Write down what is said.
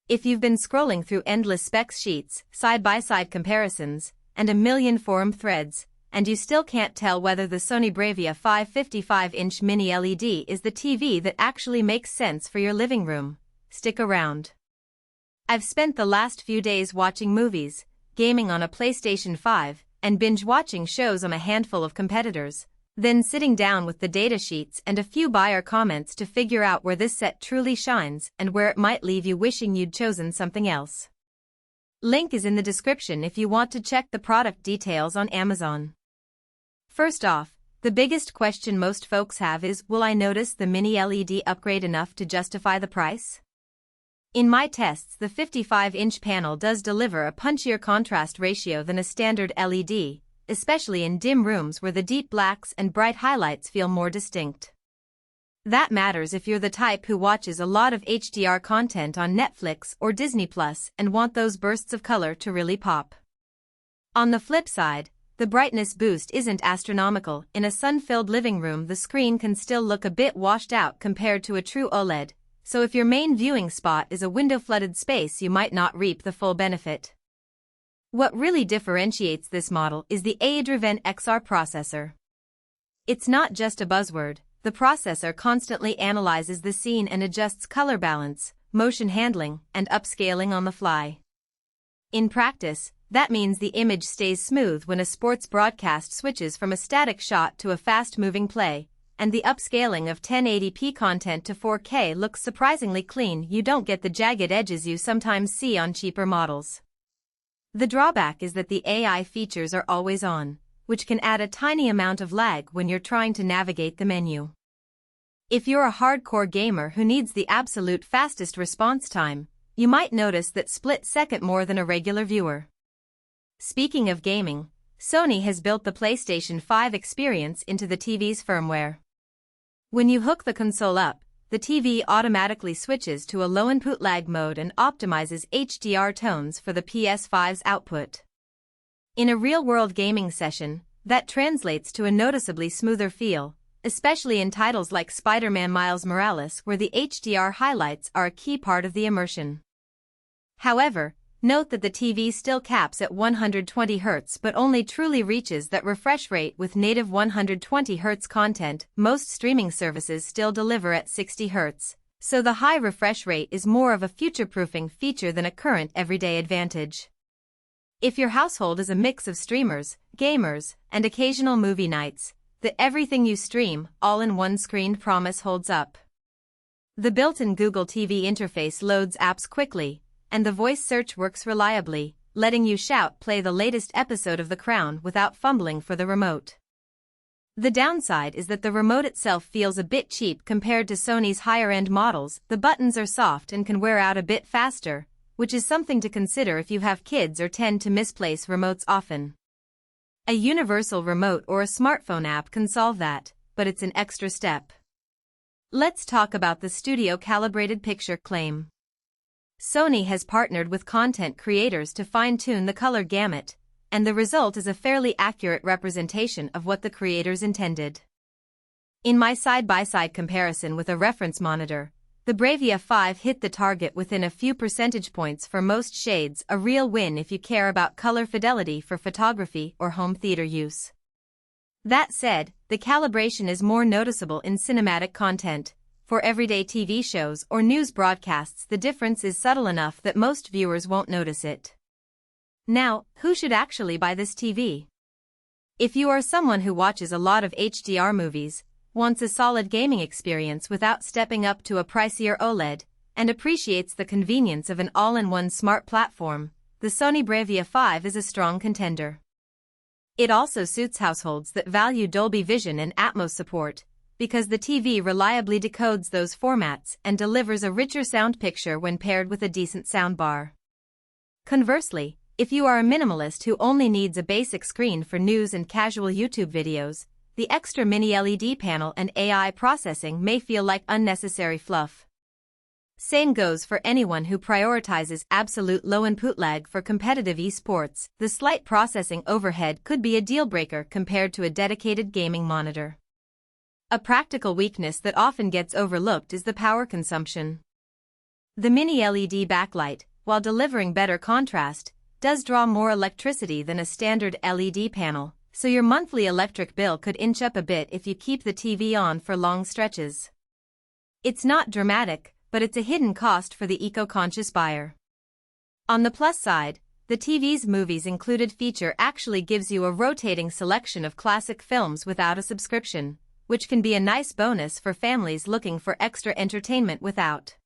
If you've been scrolling through endless specs sheets, side-by-side comparisons, and a million forum threads, and you still can't tell whether the Sony BRAVIA 5 55-inch mini LED is the TV that actually makes sense for your living room, stick around. I've spent the last few days watching movies, gaming on a PlayStation 5, and binge-watching shows on a handful of competitors, then sitting down with the datasheets and a few buyer comments to figure out where this set truly shines and where it might leave you wishing you'd chosen something else. Link is in the description if you want to check the product details on Amazon. First off, the biggest question most folks have is, will I notice the mini LED upgrade enough to justify the price? In my tests, the 55-inch panel does deliver a punchier contrast ratio than a standard LED, especially in dim rooms where the deep blacks and bright highlights feel more distinct. That matters if you're the type who watches a lot of HDR content on Netflix or Disney Plus and want those bursts of color to really pop. On the flip side, the brightness boost isn't astronomical. In a sun-filled living room, the screen can still look a bit washed out compared to a true OLED, so if your main viewing spot is a window-flooded space, you might not reap the full benefit. What really differentiates this model is the AI-driven XR processor. It's not just a buzzword. The processor constantly analyzes the scene and adjusts color balance, motion handling, and upscaling on the fly. In practice, that means the image stays smooth when a sports broadcast switches from a static shot to a fast-moving play, and the upscaling of 1080p content to 4K looks surprisingly clean. You don't get the jagged edges you sometimes see on cheaper models. The drawback is that the AI features are always on, which can add a tiny amount of lag when you're trying to navigate the menu. If you're a hardcore gamer who needs the absolute fastest response time, you might notice that split-second more than a regular viewer. Speaking of gaming, Sony has built the PlayStation 5 experience into the TV's firmware. When you hook the console up, the TV automatically switches to a low-input lag mode and optimizes HDR tones for the PS5's output. In a real-world gaming session, that translates to a noticeably smoother feel, especially in titles like Spider-Man Miles Morales, where the HDR highlights are a key part of the immersion. However, note that the TV still caps at 120 Hz but only truly reaches that refresh rate with native 120 Hz content. Most streaming services still deliver at 60 Hz, so the high refresh rate is more of a future-proofing feature than a current everyday advantage. If your household is a mix of streamers, gamers, and occasional movie nights, the everything you stream, all-in-one screen promise holds up. The built-in Google TV interface loads apps quickly, and the voice search works reliably, letting you shout play the latest episode of The Crown without fumbling for the remote. The downside is that the remote itself feels a bit cheap compared to Sony's higher-end models. The buttons are soft and can wear out a bit faster, which is something to consider if you have kids or tend to misplace remotes often. A universal remote or a smartphone app can solve that, but it's an extra step. Let's talk about the Studio Calibrated Picture claim. Sony has partnered with content creators to fine-tune the color gamut, and the result is a fairly accurate representation of what the creators intended. In my side-by-side comparison with a reference monitor, the BRAVIA 5 hit the target within a few percentage points for most shades, a real win if you care about color fidelity for photography or home theater use. That said, the calibration is more noticeable in cinematic content. For everyday TV shows or news broadcasts, the difference is subtle enough that most viewers won't notice it. Now, who should actually buy this TV? If you are someone who watches a lot of HDR movies, wants a solid gaming experience without stepping up to a pricier OLED, and appreciates the convenience of an all-in-one smart platform, the Sony BRAVIA 5 is a strong contender. It also suits households that value Dolby Vision and Atmos support, because the TV reliably decodes those formats and delivers a richer sound picture when paired with a decent soundbar. Conversely, if you are a minimalist who only needs a basic screen for news and casual YouTube videos, the extra mini LED panel and AI processing may feel like unnecessary fluff. Same goes for anyone who prioritizes absolute low input lag for competitive esports. The slight processing overhead could be a deal-breaker compared to a dedicated gaming monitor. A practical weakness that often gets overlooked is the power consumption. The mini LED backlight, while delivering better contrast, does draw more electricity than a standard LED panel, so your monthly electric bill could inch up a bit if you keep the TV on for long stretches. It's not dramatic, but it's a hidden cost for the eco-conscious buyer. On the plus side, the TV's Movies Included feature actually gives you a rotating selection of classic films without a subscription, which can be a nice bonus for families looking for extra entertainment without